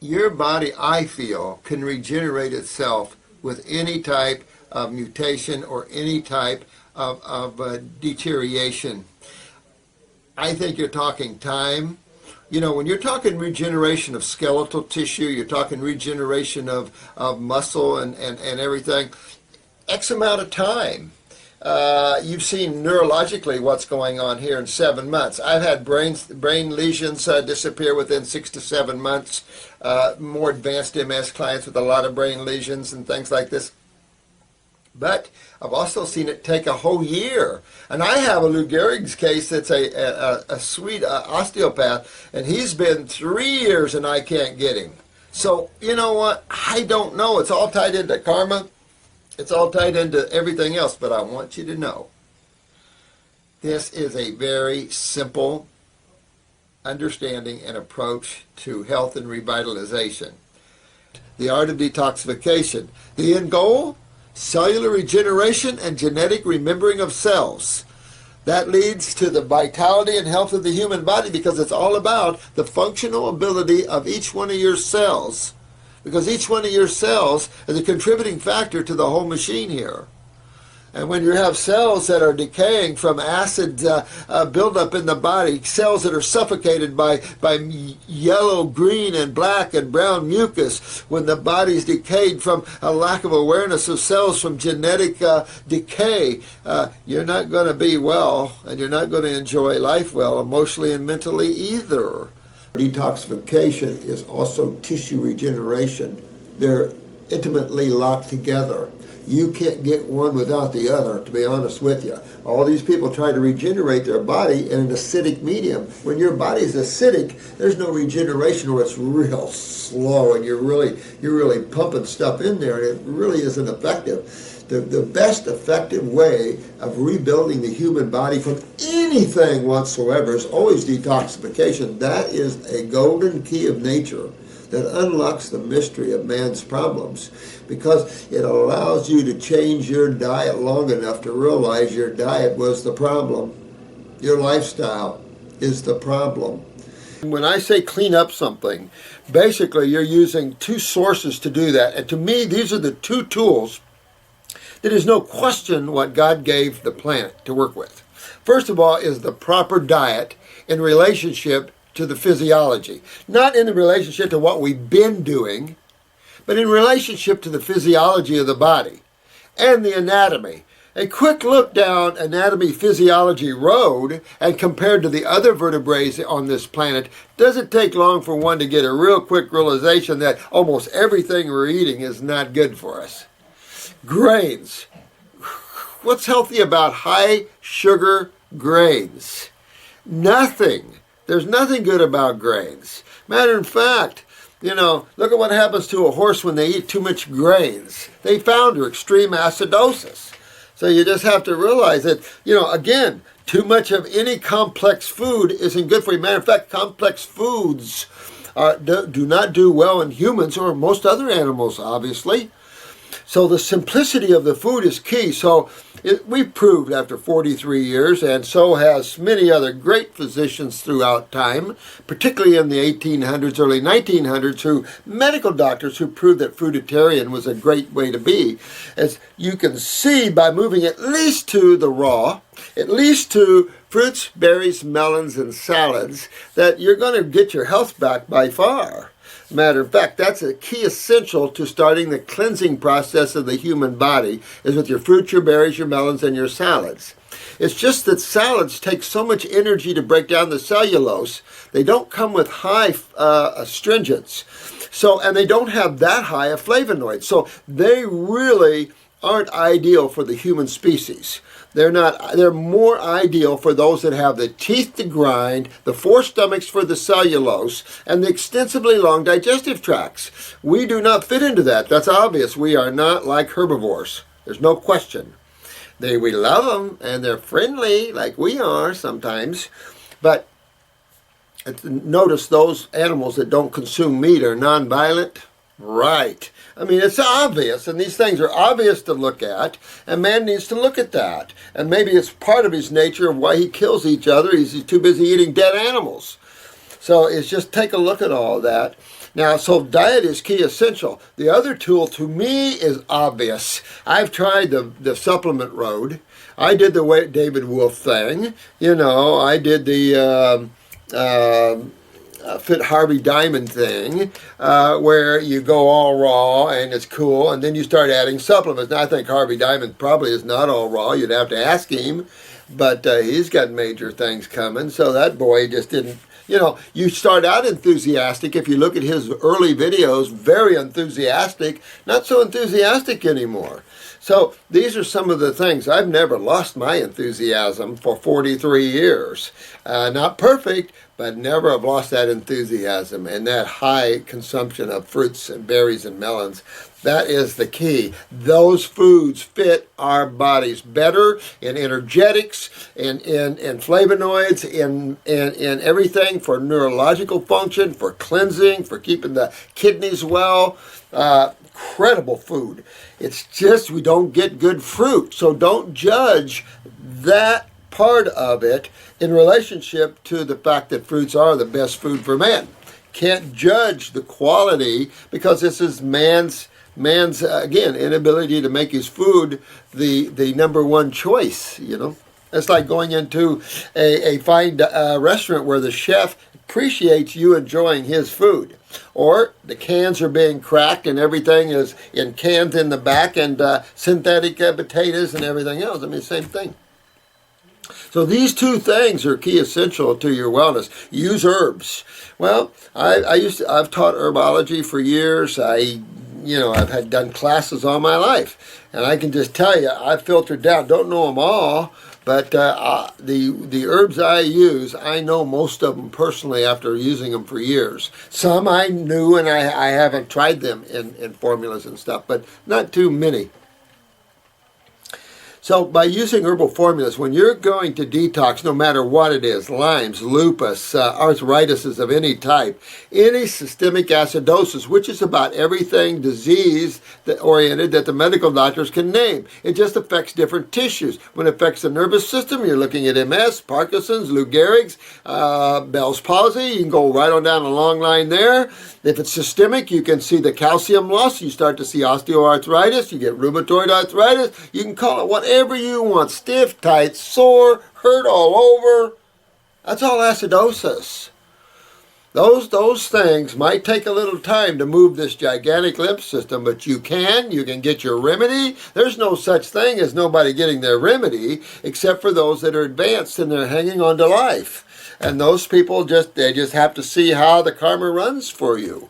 Your body, I feel, can regenerate itself with any type of mutation or any type of deterioration. I think you're talking time. You know, when you're talking regeneration of skeletal tissue, you're talking regeneration of muscle and everything, X amount of time. You've seen neurologically what's going on here in 7 months. I've had brain lesions disappear within 6 to 7 months. More advanced MS clients with a lot of brain lesions and things like this. But I've also seen it take a whole year. And I have a Lou Gehrig's case that's a sweet osteopath, and he's been 3 years and I can't get him. So, you know what? I don't know. It's all tied into karma. It's all tied into everything else. But I want you to know, this is a very simple understanding and approach to health and revitalization. The art of detoxification. The end goal? Cellular regeneration and genetic remembering of cells. That leads to the vitality and health of the human body, because it's all about the functional ability of each one of your cells. Because each one of your cells is a contributing factor to the whole machine here. And when you have cells that are decaying from acid buildup in the body, cells that are suffocated by yellow, green, and black and brown mucus, when the body's decayed from a lack of awareness of cells from genetic decay, you're not going to be well, and you're not going to enjoy life well, emotionally and mentally either. Detoxification is also tissue regeneration. They're intimately locked together. You can't get one without the other, to be honest with you. All these people try to regenerate their body in an acidic medium. When your body's acidic, there's no regeneration, or it's real slow, and you're really pumping stuff in there, and it really isn't effective. The best effective way of rebuilding the human body from anything whatsoever is always detoxification. That is a golden key of nature that unlocks the mystery of man's problems, because it allows you to change your diet long enough to realize your diet was the problem. Your lifestyle is the problem. When I say clean up something, basically you're using two sources to do that. And to me, these are the two tools that is no question what God gave the planet to work with. First of all is the proper diet in relationship to the physiology. Not in the relationship to what we've been doing, but in relationship to the physiology of the body and the anatomy. A quick look down anatomy physiology road and compared to the other vertebrates on this planet, doesn't take long for one to get a real quick realization that almost everything we're eating is not good for us. Grains. What's healthy about high sugar grains? Nothing. There's nothing good about grains. Matter of fact, you know, look at what happens to a horse when they eat too much grains. They founder extreme acidosis. So you just have to realize that, you know, again, too much of any complex food isn't good for you. Matter of fact, complex foods do not do well in humans or most other animals, obviously. So the simplicity of the food is key. So we've proved after 43 years, and so has many other great physicians throughout time, particularly in the 1800s, early 1900s, medical doctors who proved that fruitarian was a great way to be. As you can see by moving at least to the raw, at least to fruits, berries, melons, and salads, that you're going to get your health back by far. Matter of fact, that's a key essential to starting the cleansing process of the human body, is with your fruits, your berries, your melons, and your salads. It's just that salads take so much energy to break down the cellulose. They don't come with high astringents, and they don't have that high of flavonoids. So they really aren't ideal for the human species. They're more ideal for those that have the teeth to grind, the 4 stomachs for the cellulose, and the extensively long digestive tracts. We do not fit into that. That's obvious. We are not like herbivores. There's no question. We love them, and they're friendly like we are sometimes. But notice those animals that don't consume meat are nonviolent. Right. I mean, it's obvious, and these things are obvious to look at, and man needs to look at that. And maybe it's part of his nature of why he kills each other. He's too busy eating dead animals. So it's just take a look at all that. Now, so diet is key essential. The other tool to me is obvious. I've tried the supplement road. I did the David Wolf thing. I did the Fit Harvey Diamond thing, where you go all raw and it's cool, and then you start adding supplements. Now, I think Harvey Diamond probably is not all raw. You'd have to ask him, but he's got major things coming. So that boy just didn't. You start out enthusiastic. If you look at his early videos, very enthusiastic, not so enthusiastic anymore. So these are some of the things. I've never lost my enthusiasm for 43 years. Not perfect, but never have lost that enthusiasm and that high consumption of fruits and berries and melons. That is the key. Those foods fit our bodies better in energetics, in flavonoids, in everything for neurological function, for cleansing, for keeping the kidneys well. Incredible food. It's just we don't get good fruit. So don't judge that part of it in relationship to the fact that fruits are the best food for man. Can't judge the quality because this is man's again inability to make his food the number one choice. It's like going into a fine restaurant where the chef appreciates you enjoying his food, or the cans are being cracked and everything is in cans in the back, and synthetic potatoes and everything else. I mean, same thing. So these two things are key essential to your wellness. Use herbs. Well, I've taught herbology for years. I've done classes all my life, and I can just tell you, I've filtered down. Don't know them all, but the herbs I use, I know most of them personally after using them for years. Some I knew, and I haven't tried them in formulas and stuff, but not too many. So by using herbal formulas, when you're going to detox, no matter what it is, Lyme's, lupus, arthritis of any type, any systemic acidosis, which is about everything disease-oriented that the medical doctors can name. It just affects different tissues. When it affects the nervous system, you're looking at MS, Parkinson's, Lou Gehrig's, Bell's palsy. You can go right on down a long line there. If it's systemic, you can see the calcium loss. You start to see osteoarthritis. You get rheumatoid arthritis. You can call it whatever you want. Stiff, tight, sore, hurt all over. That's all acidosis. Those things might take a little time to move this gigantic lymph system, but you can get your remedy. There's no such thing as nobody getting their remedy, except for those that are advanced and they're hanging on to life. And those people just have to see how the karma runs for you.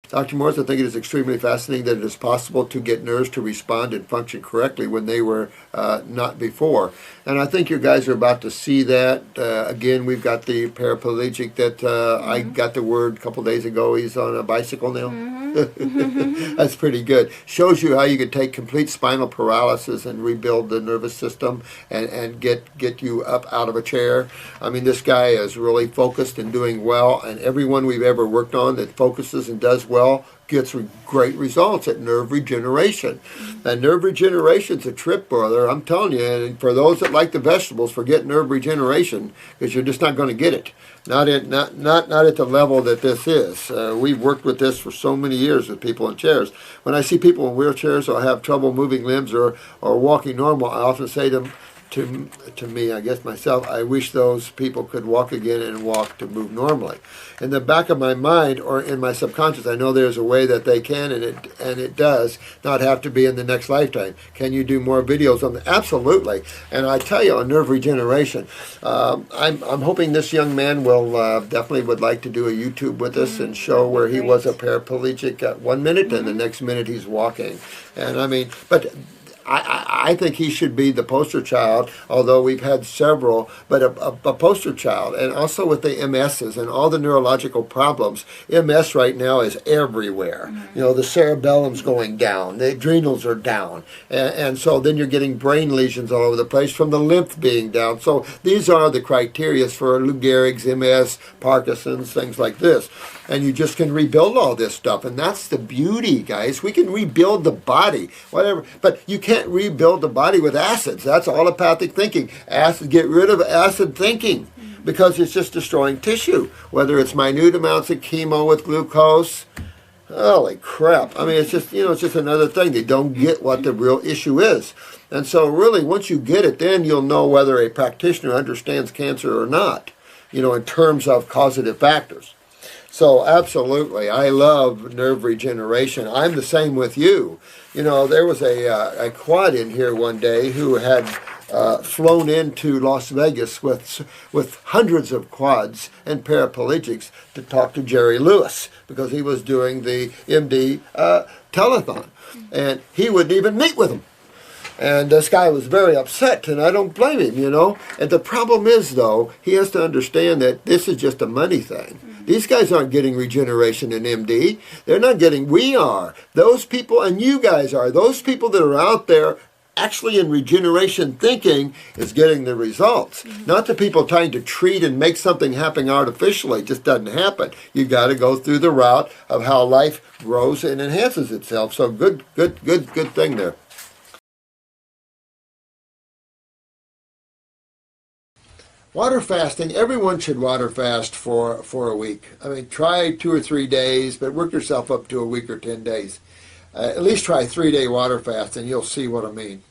Dr. Morse, I think it is extremely fascinating that it is possible to get nerves to respond and function correctly when they were not before. And I think you guys are about to see that. Again, we've got the paraplegic that I got the word a couple days ago. He's on a bicycle now. That's pretty good. Shows you how you could take complete spinal paralysis and rebuild the nervous system and get you up out of a chair. I mean, this guy is really focused and doing well, and everyone we've ever worked on that focuses and does well gets great results at nerve regeneration. And nerve regeneration's a trip, brother. I'm telling you, and for those that like the vegetables, forget nerve regeneration, because you're just not going to get it. Not at the level that this is. We've worked with this for so many years with people in chairs. When I see people in wheelchairs or have trouble moving limbs or walking normal, I often say to me, I guess myself, I wish those people could walk again and walk to move normally. In the back of my mind or in my subconscious, I know there's a way that they can, and it does not have to be in the next lifetime. Can you do more videos on that? Absolutely. And I tell you, on nerve regeneration, I'm hoping this young man will definitely would like to do a YouTube with us and show where he was a paraplegic at 1 minute and the next minute he's walking. And I mean, but I think he should be the poster child, although we've had several, but a poster child. And also with the MSs and all the neurological problems, MS right now is everywhere. You know, the cerebellum's going down, the adrenals are down, and so then you're getting brain lesions all over the place from the lymph being down. So these are the criteria for Lou Gehrig's, MS, Parkinson's, things like this. And you just can rebuild all this stuff. And that's the beauty, guys. We can rebuild the body, whatever. But you can't rebuild the body with acids. That's allopathic thinking. Acid, get rid of acid thinking. because it's just destroying tissue, whether it's minute amounts of chemo with glucose. Holy crap. I mean, it's just, it's just another thing. They don't get what the real issue is. And so really, once you get it, then you'll know whether a practitioner understands cancer or not, in terms of causative factors. So absolutely, I love nerve regeneration. I'm the same with you. There was a quad in here one day who had flown into Las Vegas with hundreds of quads and paraplegics to talk to Jerry Lewis because he was doing the MD telethon, and he wouldn't even meet with him. And this guy was very upset, and I don't blame him, And the problem is, though, he has to understand that this is just a money thing. These guys aren't getting regeneration in MD. They're not getting, we are. Those people, and you guys are, those people that are out there actually in regeneration thinking is getting the results. Not the people trying to treat and make something happen artificially. It just doesn't happen. You got to go through the route of how life grows and enhances itself. So good thing there. Water fasting, everyone should water fast for a week. I mean, try 2 or 3 days, but work yourself up to a week or 10 days. At least try a 3-day water fast, and you'll see what I mean.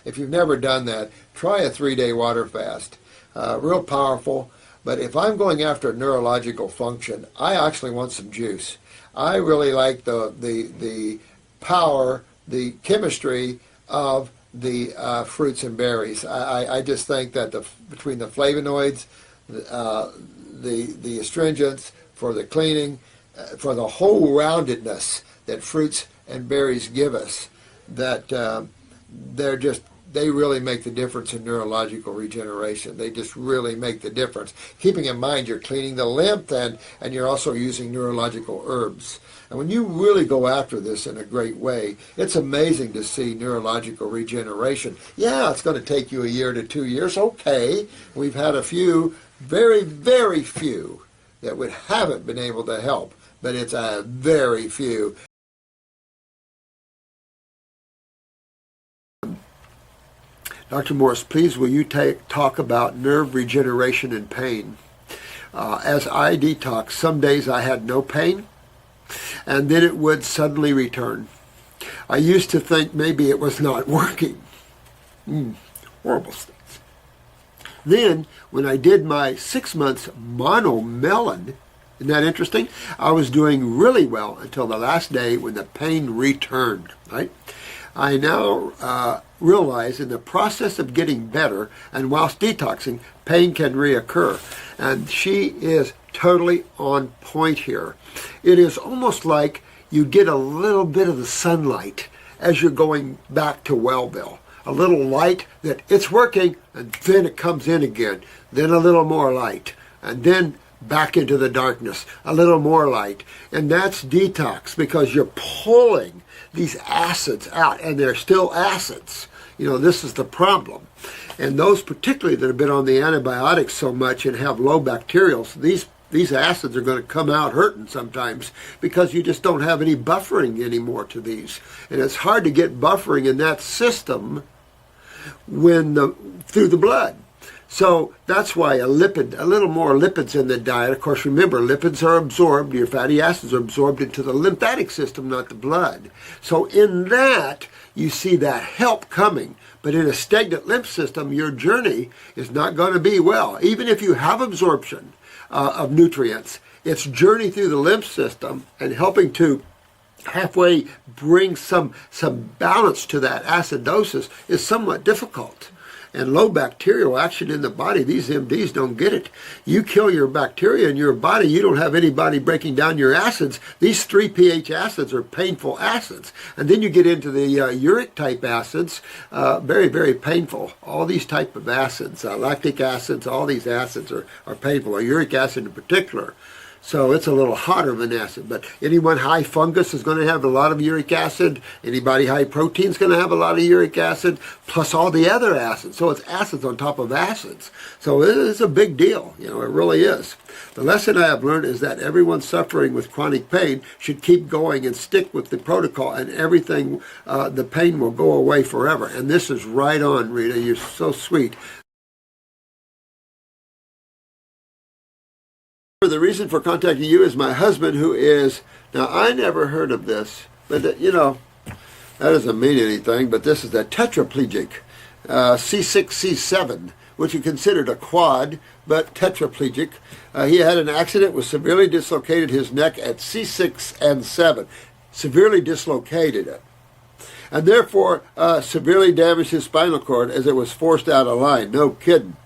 If you've never done that, try a 3-day water fast. Real powerful, but if I'm going after neurological function, I actually want some juice. I really like the power, the chemistry of the fruits and berries. I just think that between the flavonoids, the astringents, for the cleaning, for the whole roundedness that fruits and berries give us, that they really make the difference in neurological regeneration. They just really make the difference. Keeping in mind you're cleaning the lymph and you're also using neurological herbs. And when you really go after this in a great way, it's amazing to see neurological regeneration. Yeah, it's going to take you 1 year to 2 years. Okay, we've had a few, very, very few, that we haven't been able to help, but it's a very few. Dr. Morse, please will you talk about nerve regeneration and pain? As I detox, some days I had no pain, and then it would suddenly return. I used to think maybe it was not working. Horrible things. Then, when I did my 6 months monomelon, isn't that interesting? I was doing really well until the last day when the pain returned, right? I now realize in the process of getting better and whilst detoxing, pain can reoccur. And she is totally on point here. It is almost like you get a little bit of the sunlight as you're going back to Wellville. A little light that it's working, and then it comes in again. Then a little more light, and then back into the darkness. A little more light. And that's detox, because you're pulling these acids out, and they're still acids. This is the problem. And those particularly that have been on the antibiotics so much and have low bacterials, these acids are going to come out hurting sometimes because you just don't have any buffering anymore to these. And it's hard to get buffering in that system through the blood. So that's why a little more lipids in the diet. Of course, remember, lipids are absorbed, your fatty acids are absorbed into the lymphatic system, not the blood. So in that, you see that help coming. But in a stagnant lymph system, your journey is not going to be well. Even if you have absorption of nutrients, its journey through the lymph system and helping to halfway bring some balance to that acidosis is somewhat difficult. And low bacterial action in the body, these MDs don't get it. You kill your bacteria in your body, you don't have anybody breaking down your acids. These 3 pH acids are painful acids. And then you get into the uric type acids, very, very painful. All these type of acids, lactic acids, all these acids are painful, or uric acid in particular. So it's a little hotter of an acid. But anyone high fungus is going to have a lot of uric acid. Anybody high protein is going to have a lot of uric acid, plus all the other acids. So it's acids on top of acids. So it's a big deal. It really is. The lesson I have learned is that everyone suffering with chronic pain should keep going and stick with the protocol, and everything, the pain will go away forever. And this is right on, Rita. You're so sweet. the reason for contacting you is my husband, who is, now I never heard of this, but you know, that doesn't mean anything, but this is a tetraplegic, C6, C7, which he considered a quad, but tetraplegic. He had an accident, was severely dislocated his neck at C6 and 7. Severely dislocated it. And therefore severely damaged his spinal cord as it was forced out of line. No kidding.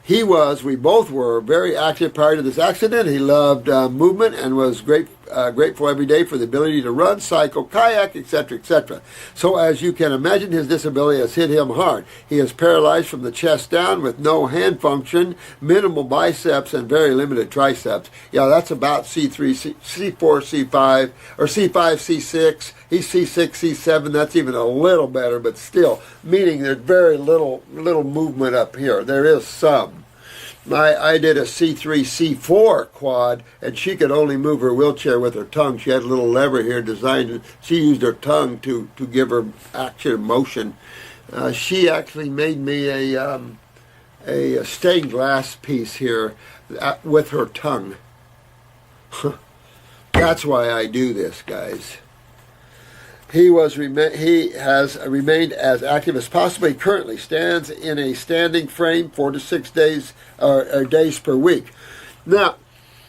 We both were very active prior to this accident. He loved movement and was grateful every day for the ability to run, cycle, kayak, etc., etc. So as you can imagine, his disability has hit him hard. He is paralyzed from the chest down with no hand function, minimal biceps, and very limited triceps. Yeah, that's about C3, C4, C5, or C5, C6. He's C6, C7. That's even a little better, but still, meaning there's very little movement up here. There is some. I did a C3, C4 quad, and she could only move her wheelchair with her tongue. She had a little lever here designed. She used her tongue to give her action and motion. She actually made me a stained glass piece here with her tongue. That's why I do this, guys. He has remained as active as possible. He currently stands in a standing frame 4 to 6 days or days per week. Now,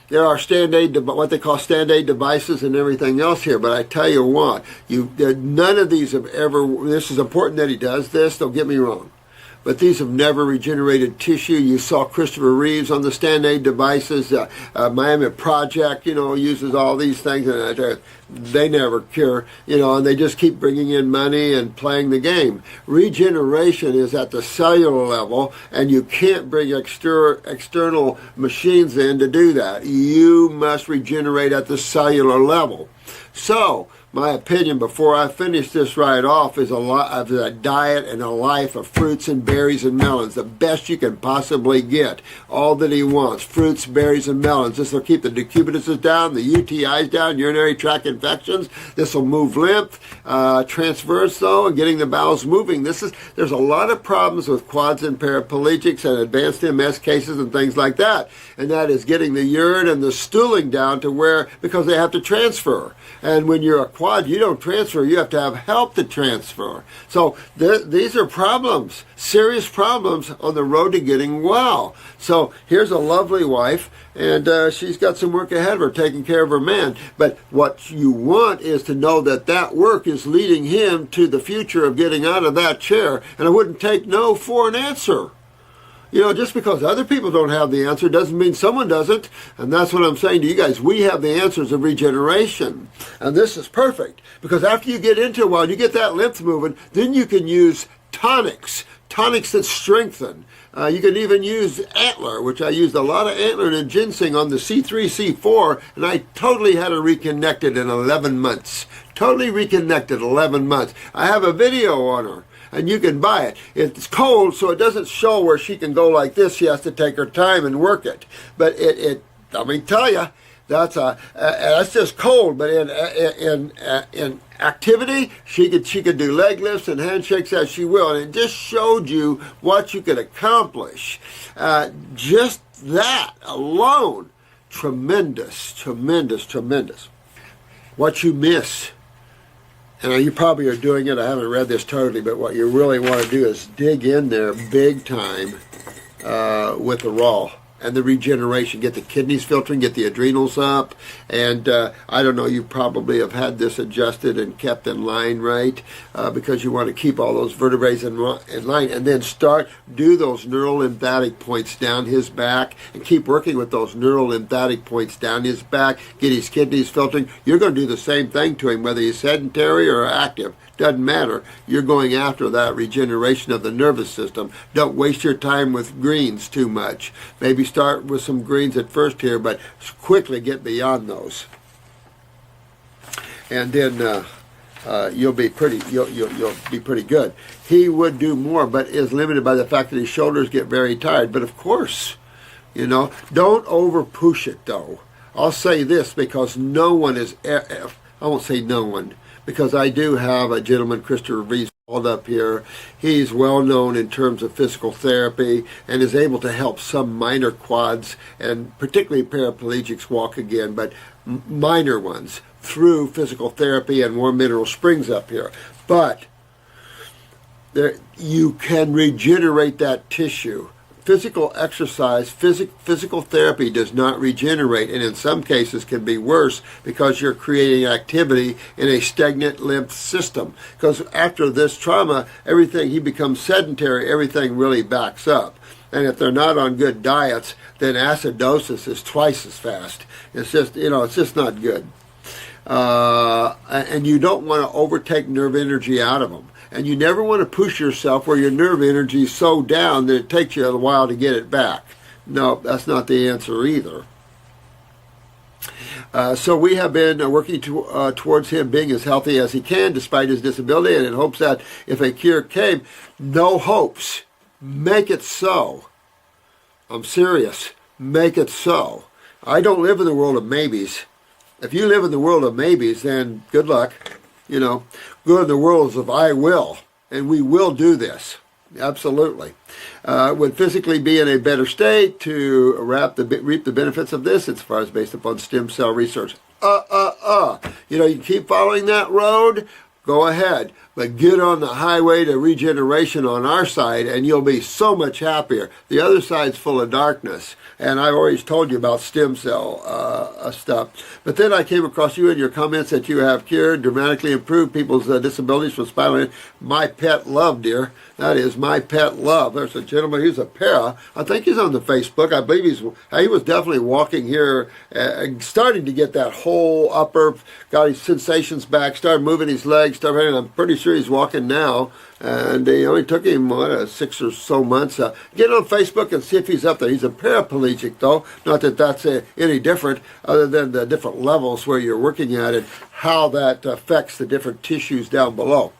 there are what they call stand-aid devices and everything else here, but I tell you what, none of these have ever, this is important that he does this, don't get me wrong, but these have never regenerated tissue. You saw Christopher Reeves on the stand-aid devices. Miami Project, uses all these things, and they never cure, and they just keep bringing in money and playing the game. Regeneration is at the cellular level, and you can't bring external machines in to do that. You must regenerate at the cellular level. So, my opinion, before I finish this right off, is a diet and a life of fruits and berries and melons. The best you can possibly get. All that he wants. Fruits, berries, and melons. This will keep the decubitus down, the UTIs down, urinary tract infections. This will move lymph, transverse though, and getting the bowels moving. There's a lot of problems with quads and paraplegics and advanced MS cases and things like that. And that is getting the urine and the stooling down to where, because they have to transfer. And when you're a quad, you don't transfer. You have to have help to transfer. So these are problems, serious problems on the road to getting well. So here's a lovely wife, and she's got some work ahead of her taking care of her man. But what you want is to know that that work is leading him to the future of getting out of that chair. And I wouldn't take no for an answer. Just because other people don't have the answer doesn't mean someone doesn't. And that's what I'm saying to you guys. We have the answers of regeneration. And this is perfect. Because after you get into it, while you get that lymph moving, then you can use tonics that strengthen. You can even use antler, which I used a lot of antler and ginseng on the C3, C4, and I totally had her reconnected in 11 months. Totally reconnected 11 months. I have a video on her. And you can buy it. It's cold, so it doesn't show where she can go like this. She has to take her time and work it. But let me tell you, that's just cold. But in activity, she could do leg lifts and handshakes as she will, and it just showed you what you could accomplish. Just that alone, tremendous, tremendous, tremendous. What you miss. And you probably are doing it. I haven't read this totally, but what you really want to do is dig in there big time with the raw and the regeneration. Get the kidneys filtering, get the adrenals up. And I don't know, you probably have had this adjusted and kept in line, right? Because you want to keep all those vertebrae in line. And then do those neural lymphatic points down his back and keep working with those neural lymphatic points down his back. Get his kidneys filtering. You're going to do the same thing to him, whether he's sedentary or active. Doesn't matter. You're going after that regeneration of the nervous system. Don't waste your time with greens too much. Maybe start with some greens at first here, but quickly get beyond those. And then you'll be pretty good. He would do more, but is limited by the fact that his shoulders get very tired. But of course, don't over push it though. I'll say this because no one is. I won't say no one, because I do have a gentleman, Christopher Reeves, up here. He's well known in terms of physical therapy and is able to help some minor quads and particularly paraplegics walk again, but minor ones through physical therapy and warm mineral springs up here. But you can regenerate that tissue. Physical exercise, physical therapy does not regenerate, and in some cases can be worse because you're creating activity in a stagnant lymph system. Because after this trauma, he becomes sedentary, everything really backs up. And if they're not on good diets, then acidosis is twice as fast. It's just, it's just not good. And you don't want to overtake nerve energy out of them. And you never want to push yourself where your nerve energy is so down that it takes you a while to get it back. No, that's not the answer either. So we have been working towards him being as healthy as he can despite his disability, and in hopes that if a cure came, no hopes. Make it so. I'm serious. Make it so. I don't live in the world of maybes. If you live in the world of maybes, then good luck. Go in the worlds of I will, and we will do this. Absolutely. Would physically be in a better state to reap the benefits of this, as far as based upon stem cell research. You keep following that road, go ahead. But get on the highway to regeneration on our side, and you'll be so much happier. The other side's full of darkness. And I've always told you about stem cell stuff. But then I came across you in your comments that you have cured, dramatically improved people's disabilities from spinal. My pet love, dear. That is my pet love. There's a gentleman, he's a para. I think he's on the Facebook. I believe he was definitely walking here, starting to get that whole upper, got his sensations back, started moving his legs, I'm pretty sure he's walking now. And it only took him, 6 or so months. Get on Facebook and see if he's up there. He's a paraplegic, though. Not that that's any different, other than the different levels where you're working at it, how that affects the different tissues down below.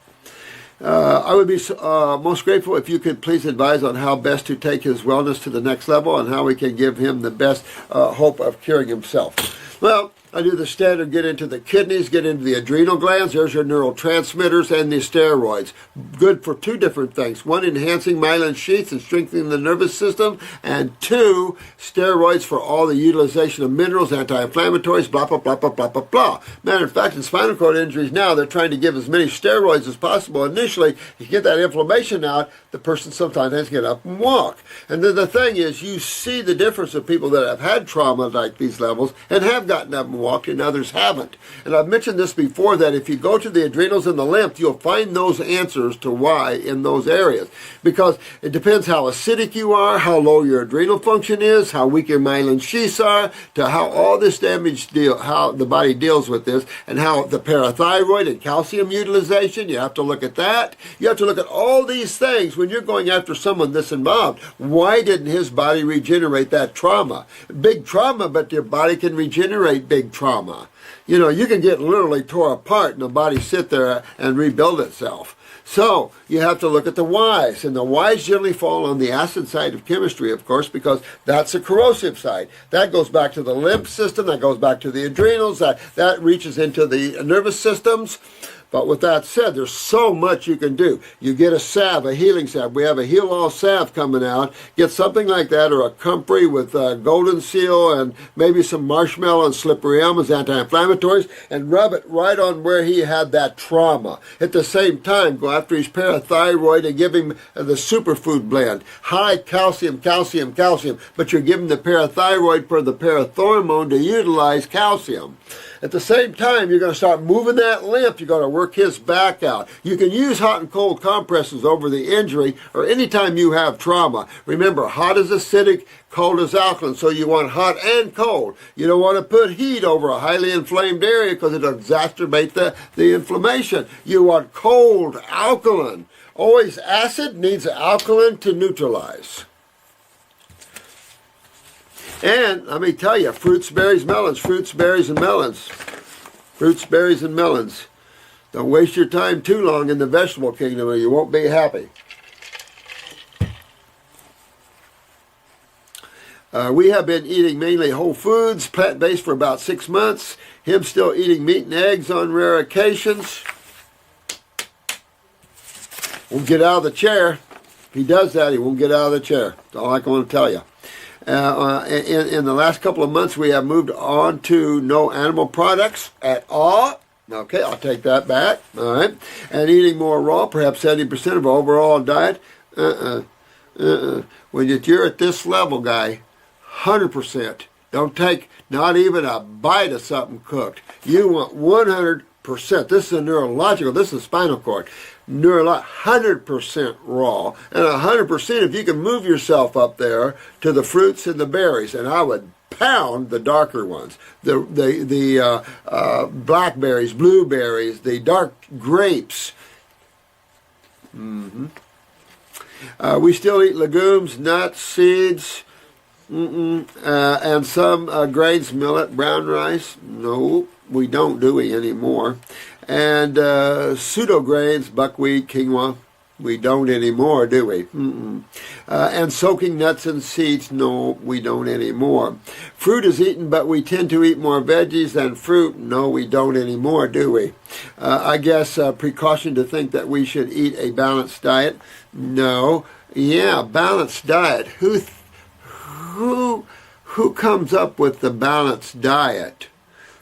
I would be most grateful if you could please advise on how best to take his wellness to the next level and how we can give him the best hope of curing himself. Well, I do the standard, get into the kidneys, get into the adrenal glands. There's your neurotransmitters and the steroids. Good for two different things. One, enhancing myelin sheaths and strengthening the nervous system. And two, steroids for all the utilization of minerals, anti-inflammatories, blah, blah, blah, blah, blah, blah, blah. Matter of fact, in spinal cord injuries now, they're trying to give as many steroids as possible. Initially, you get that inflammation out, the person sometimes has to get up and walk. And then the thing is, you see the difference of people that have had trauma like these levels and have gotten up and walked and others haven't. And I've mentioned this before, that if you go to the adrenals and the lymph, you'll find those answers to why in those areas. Because it depends how acidic you are, how low your adrenal function is, how weak your myelin sheaths are, to how all this damage how the body deals with this, and how the parathyroid and calcium utilization, you have to look at that. You have to look at all these things when you're going after someone this involved. Why didn't his body regenerate that trauma? Big trauma, but your body can regenerate big trauma. You can get literally tore apart and the body sit there and rebuild itself. So you have to look at the whys, and the whys generally fall on the acid side of chemistry, of course, because that's the corrosive side. That goes back to the lymph system, that goes back to the adrenals, that reaches into the nervous systems. But with that said, there's so much you can do. You get a salve, a healing salve. We have a Heal All salve coming out. Get something like that, or a comfrey with golden seal and maybe some marshmallow and slippery elm as anti-inflammatories, and rub it right on where he had that trauma. At the same time, go after his parathyroid and give him the superfood blend. High calcium, calcium, calcium, but you're giving the parathyroid for the parathormone to utilize calcium. At the same time, you're going to start moving that lymph. You're going to work his back out. You can use hot and cold compresses over the injury or anytime you have trauma. Remember, hot is acidic, cold is alkaline, so you want hot and cold. You don't want to put heat over a highly inflamed area because it'll exacerbate the inflammation. You want cold, alkaline. Always acid needs alkaline to neutralize. And let me tell you, fruits, berries, melons, fruits, berries, and melons. Fruits, berries, and melons. Don't waste your time too long in the vegetable kingdom or you won't be happy. We have been eating mainly whole foods, plant-based for about 6 months. Him still eating meat and eggs on rare occasions. won't get out of the chair. If he does that, he won't get out of the chair. That's all I can want to tell you. In the last couple of months, we have moved on to no animal products at all. Okay, I'll take that back. All right. And eating more raw, perhaps 70% of our overall diet. When you're at this level, guy, 100%. Don't take not even a bite of something cooked. You want 100%. This is a neurological, this is spinal cord. 100% raw. And 100% if you can move yourself up there to the fruits and the berries. And I would pound the darker ones. The blackberries, blueberries, the dark grapes. We still eat legumes, nuts, seeds, and some grains, millet, brown rice. No, we don't, do we, anymore? And pseudo grains, buckwheat, quinoa. We don't anymore, do we? And soaking nuts and seeds, no, we don't anymore. Fruit is eaten, but we tend to eat more veggies than fruit. No, we don't anymore, do we? I guess precaution to think that we should eat a balanced diet. No. Yeah, balanced diet. Who comes up with the balanced diet?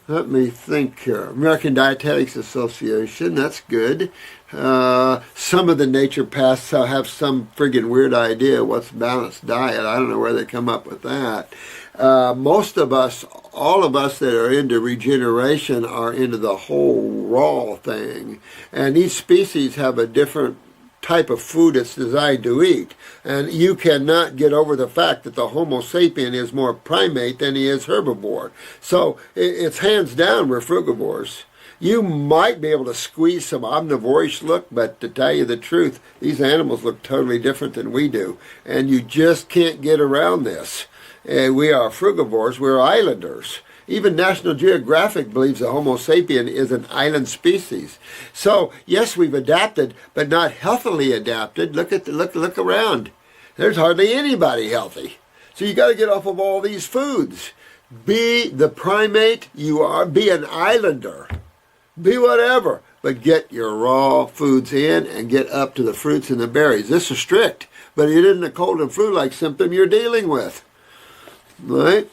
Let me think here. American Dietetics Association, that's good. Some of the naturopaths have some friggin' weird idea what's balanced diet. I don't know where they come up with that. Most of us, all of us that are into regeneration are into the whole raw thing. And each species have a different type of food it's designed to eat. And you cannot get over the fact that the Homo sapien is more primate than he is herbivore. So it's hands down we're frugivores. You might be able to squeeze some omnivorish look, but to tell you the truth, these animals look totally different than we do. And you just can't get around this. We are frugivores, we're islanders. Even National Geographic believes the Homo sapien is an island species. So, yes, we've adapted, but not healthily adapted. Look around. There's hardly anybody healthy. So you got to get off of all these foods. Be the primate you are. Be an islander. Be whatever. But get your raw foods in and get up to the fruits and the berries. This is strict, but it isn't a cold and flu-like symptom you're dealing with. Right?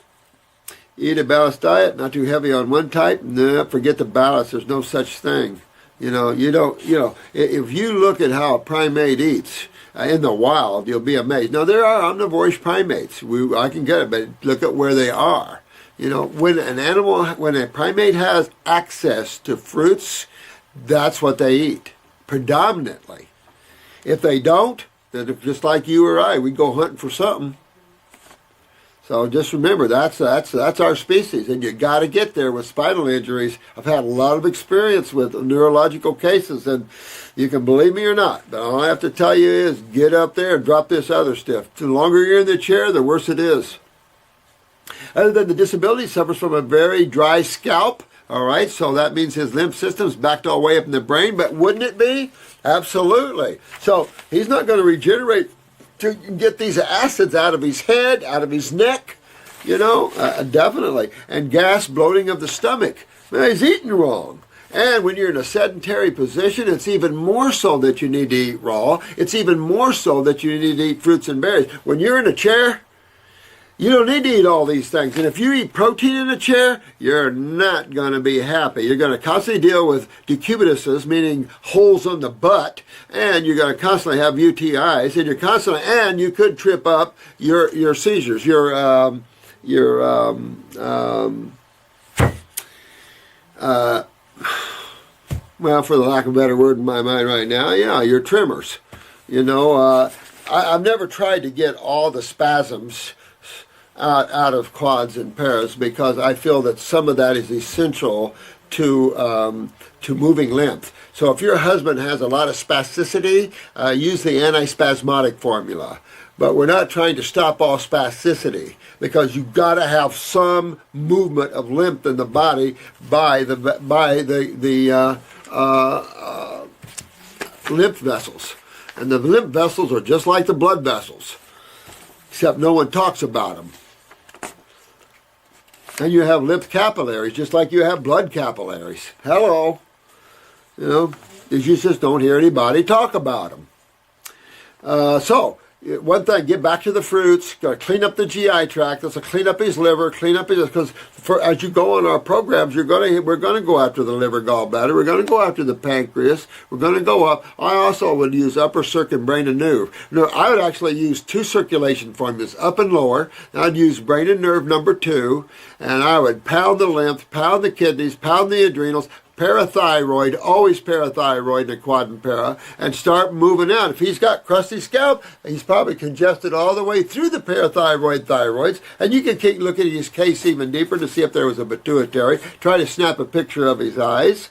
Eat a balanced diet, not too heavy on one type. No, forget the balance. There's no such thing. If you look at how a primate eats in the wild, you'll be amazed. Now, there are omnivorish primates. I can get it, but look at where they are. When a primate has access to fruits, that's what they eat, predominantly. If they don't, then just like you or I, we go hunting for something. So just remember, that's our species, and you got to get there with spinal injuries. I've had a lot of experience with neurological cases, and you can believe me or not, but all I have to tell you is get up there and drop this other stuff. The longer you're in the chair, the worse it is. Other than the disability, suffers from a very dry scalp. All right, so that means his lymph system's backed all the way up in the brain, but wouldn't it be? Absolutely. So he's not going to regenerate to get these acids out of his head, out of his neck, definitely. And gas, bloating of the stomach. Man, he's eating wrong. And when you're in a sedentary position, it's even more so that you need to eat raw. It's even more so that you need to eat fruits and berries. When you're in a chair, you don't need to eat all these things. And if you eat protein in a chair, you're not going to be happy. You're going to constantly deal with decubituses, meaning holes on the butt, and you're going to constantly have UTIs, and you could trip up your seizures, well, for the lack of a better word in my mind right now, yeah, your tremors. I've never tried to get all the spasms out of quads and paras because I feel that some of that is essential to moving lymph. So if your husband has a lot of spasticity, use the antispasmodic formula. But we're not trying to stop all spasticity because you've got to have some movement of lymph in the body by the lymph vessels. And the lymph vessels are just like the blood vessels, except no one talks about them. And you have lymph capillaries, just like you have blood capillaries. Hello. You just don't hear anybody talk about them. One thing, get back to the fruits, clean up the GI tract. Let's clean up his liver, because as you go on our programs, we're going to go after the liver, gallbladder. We're going to go after the pancreas. We're going to go up. I also would use upper circ and brain and nerve. No, I would actually use 2 circulation formulas, up and lower. I'd use brain and nerve number 2, and I would pound the lymph, pound the kidneys, pound the adrenals, parathyroid, always parathyroid and quadrant para, and start moving out. If he's got crusty scalp, he's probably congested all the way through the parathyroid thyroids, and you can keep looking at his case even deeper to see if there was a pituitary. Try to snap a picture of his eyes.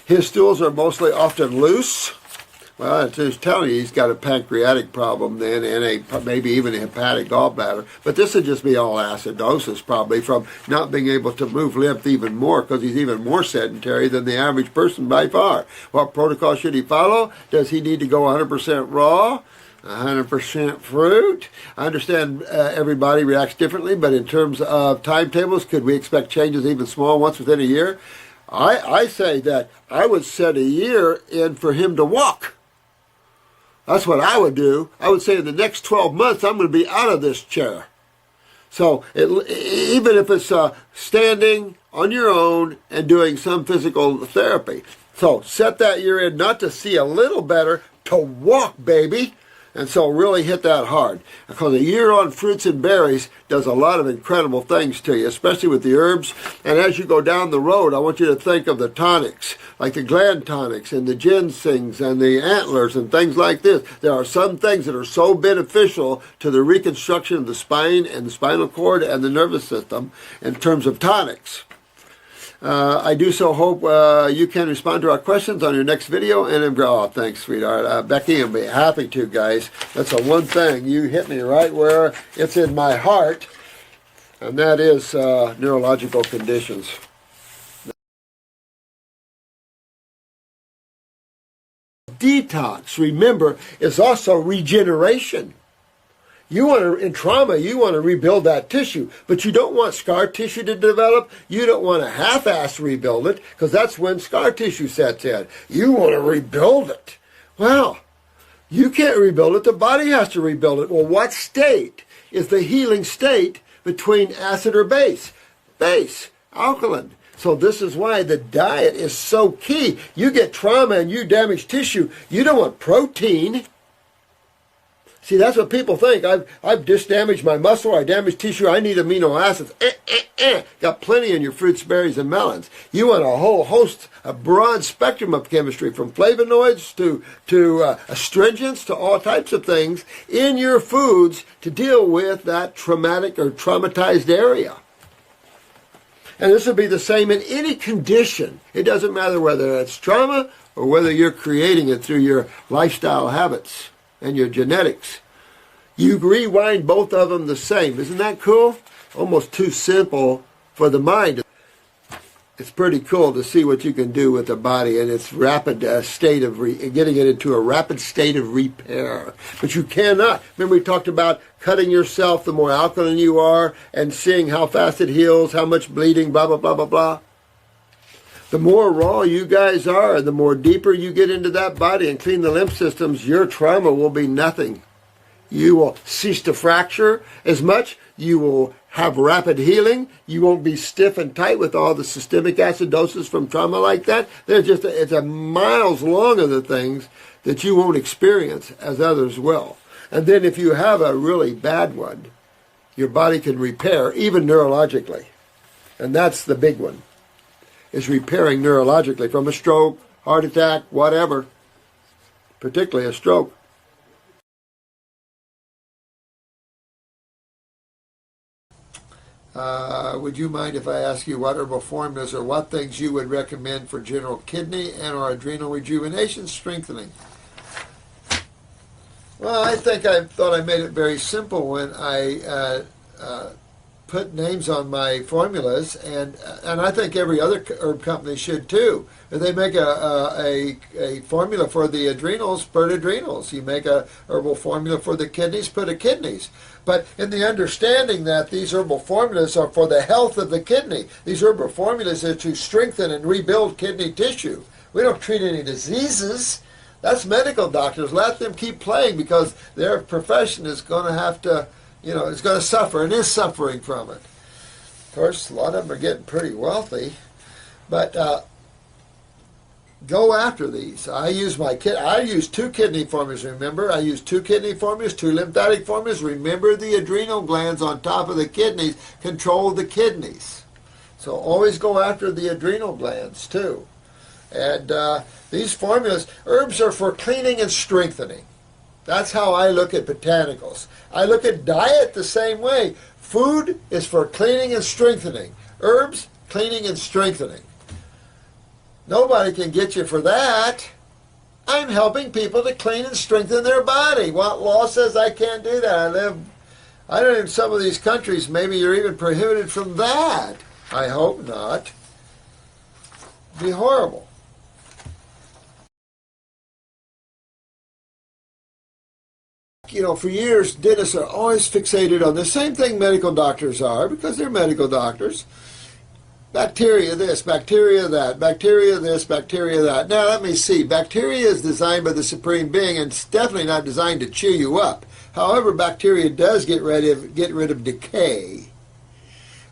His stools are mostly often loose. Well, it's just telling you he's got a pancreatic problem then, and maybe even a hepatic gallbladder. But this would just be all acidosis probably from not being able to move lymph even more, because he's even more sedentary than the average person by far. What protocol should he follow? Does he need to go 100% raw? 100% fruit? I understand everybody reacts differently, but in terms of timetables, could we expect changes even small ones within a year? I say that I would set a year in for him to walk. That's what I would do. I would say in the next 12 months, I'm going to be out of this chair. So even if it's standing on your own and doing some physical therapy. So set that year in, not to see a little better, to walk, baby. And so really hit that hard, because a year on fruits and berries does a lot of incredible things to you, especially with the herbs. And as you go down the road, I want you to think of the tonics, like the gland tonics and the ginsengs and the antlers and things like this. There are some things that are so beneficial to the reconstruction of the spine and the spinal cord and the nervous system in terms of tonics. I do so hope you can respond to our questions on your next video. And oh, thanks, sweetheart. Becky, I'll be happy to, guys. That's the one thing. You hit me right where it's in my heart, and that is neurological conditions. Detox, remember, is also regeneration. You want to, in trauma, you want to rebuild that tissue, but you don't want scar tissue to develop. You don't want to half-ass rebuild it, because that's when scar tissue sets in. You want to rebuild it. Well, you can't rebuild it. The body has to rebuild it. Well, what state is the healing state between acid or base? Base, alkaline. So this is why the diet is so key. You get trauma and you damage tissue. You don't want protein. See, that's what people think. I've just damaged my muscle, I damaged tissue, I need amino acids. Got plenty in your fruits, berries, and melons. You want a whole host, a broad spectrum of chemistry, from flavonoids to astringents to all types of things in your foods to deal with that traumatic or traumatized area. And this will be the same in any condition. It doesn't matter whether it's trauma or whether you're creating it through your lifestyle habits and your genetics. You rewind both of them the same. Isn't that cool? Almost too simple for the mind. It's pretty cool to see what you can do with the body and its rapid state of getting it into a rapid state of repair. But you cannot. Remember, we talked about cutting yourself the more alkaline you are and seeing how fast it heals, how much bleeding, blah, blah, blah, blah, blah. The more raw you guys are, the more deeper you get into that body and clean the lymph systems, your trauma will be nothing. You will cease to fracture as much. You will have rapid healing. You won't be stiff and tight with all the systemic acidosis from trauma like that. It's a miles long of the things that you won't experience as others will. And then if you have a really bad one, your body can repair, even neurologically. And that's the big one, is repairing neurologically from a stroke, heart attack, whatever, particularly a stroke. Would you mind if I ask you what herbal formulas or what things you would recommend for general kidney and or adrenal rejuvenation strengthening? Well, I thought I made it very simple when I put names on my formulas, and I think every other herb company should too. If they make a formula for the adrenals, put adrenals. You make a herbal formula for the kidneys, put a kidneys. But in the understanding that these herbal formulas are for the health of the kidney, these herbal formulas are to strengthen and rebuild kidney tissue. We don't treat any diseases. That's medical doctors. Let them keep playing because their profession is going to have to, is going to suffer and is suffering from it. Of course, a lot of them are getting pretty wealthy, but go after these. I use two kidney formulas, remember? I use 2 kidney formulas, 2 lymphatic formulas. Remember, the adrenal glands on top of the kidneys control the kidneys. So always go after the adrenal glands too. And these formulas, herbs are for cleaning and strengthening. That's how I look at botanicals. I look at diet the same way. Food is for cleaning and strengthening. Herbs, cleaning and strengthening. Nobody can get you for that. I'm helping people to clean and strengthen their body. What law says I can't do that? I don't know, in some of these countries, maybe you're even prohibited from that. I hope not. It'd be horrible. For years, dentists are always fixated on the same thing medical doctors are, because they're medical doctors. Bacteria this, bacteria that, bacteria this, bacteria that. Now let me see. Bacteria is designed by the Supreme Being, and it's definitely not designed to chew you up. However, bacteria does get rid of decay.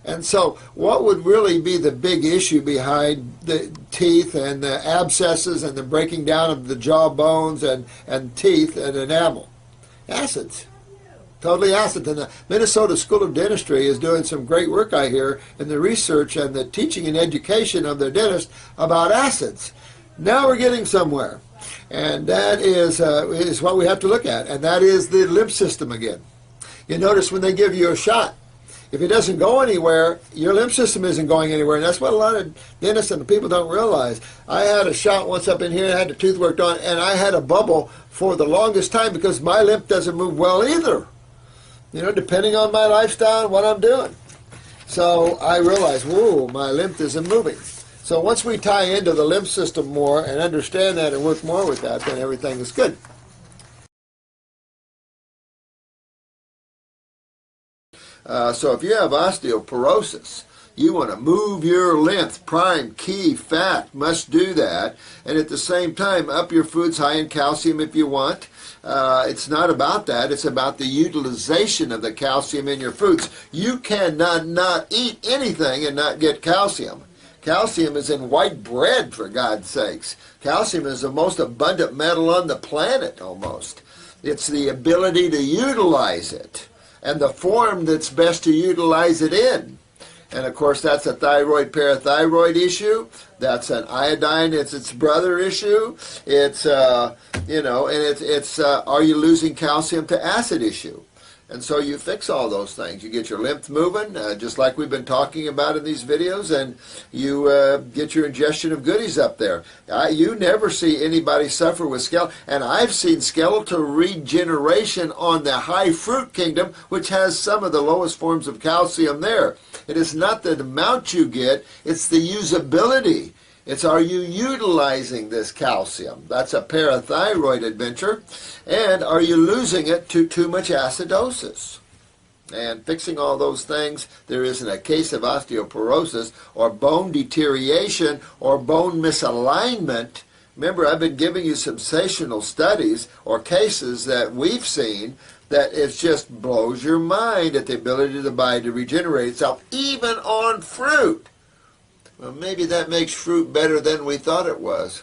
And so what would really be the big issue behind the teeth and the abscesses and the breaking down of the jaw bones and teeth and enamel? Acids. Totally acid. And the Minnesota School of Dentistry is doing some great work, I hear, in the research and the teaching and education of their dentists about acids. Now we're getting somewhere. And that is what we have to look at. And that is the lymph system again. You notice when they give you a shot, if it doesn't go anywhere, your lymph system isn't going anywhere. And that's what a lot of dentists and people don't realize. I had a shot once up in here, I had the tooth worked on, and I had a bubble for the longest time because my lymph doesn't move well either. Depending on my lifestyle and what I'm doing. So I realized, whoa, my lymph isn't moving. So once we tie into the lymph system more and understand that and work more with that, then everything is good. So if you have osteoporosis, you want to move your lymph, prime, key, fat, must do that. And at the same time, up your foods high in calcium if you want. It's not about that. It's about the utilization of the calcium in your foods. You cannot not eat anything and not get calcium. Calcium is in white bread, for God's sakes. Calcium is the most abundant metal on the planet, almost. It's the ability to utilize it and the form that's best to utilize it in. And of course, that's a thyroid parathyroid issue. That's an iodine, it's its brother issue. It's and it's are you losing calcium to acid issue? And so you fix all those things. You get your lymph moving, just like we've been talking about in these videos, and you get your ingestion of goodies up there. You never see anybody suffer with skeletal, and I've seen skeletal regeneration on the high fruit kingdom, which has some of the lowest forms of calcium there. It is not the amount you get, it's the usability. It's, are you utilizing this calcium? That's a parathyroid adventure. And are you losing it to too much acidosis? And fixing all those things, there isn't a case of osteoporosis or bone deterioration or bone misalignment. Remember, I've been giving you sensational studies or cases that we've seen that it just blows your mind at the ability of the body to regenerate itself, even on fruit. Well, maybe that makes fruit better than we thought it was.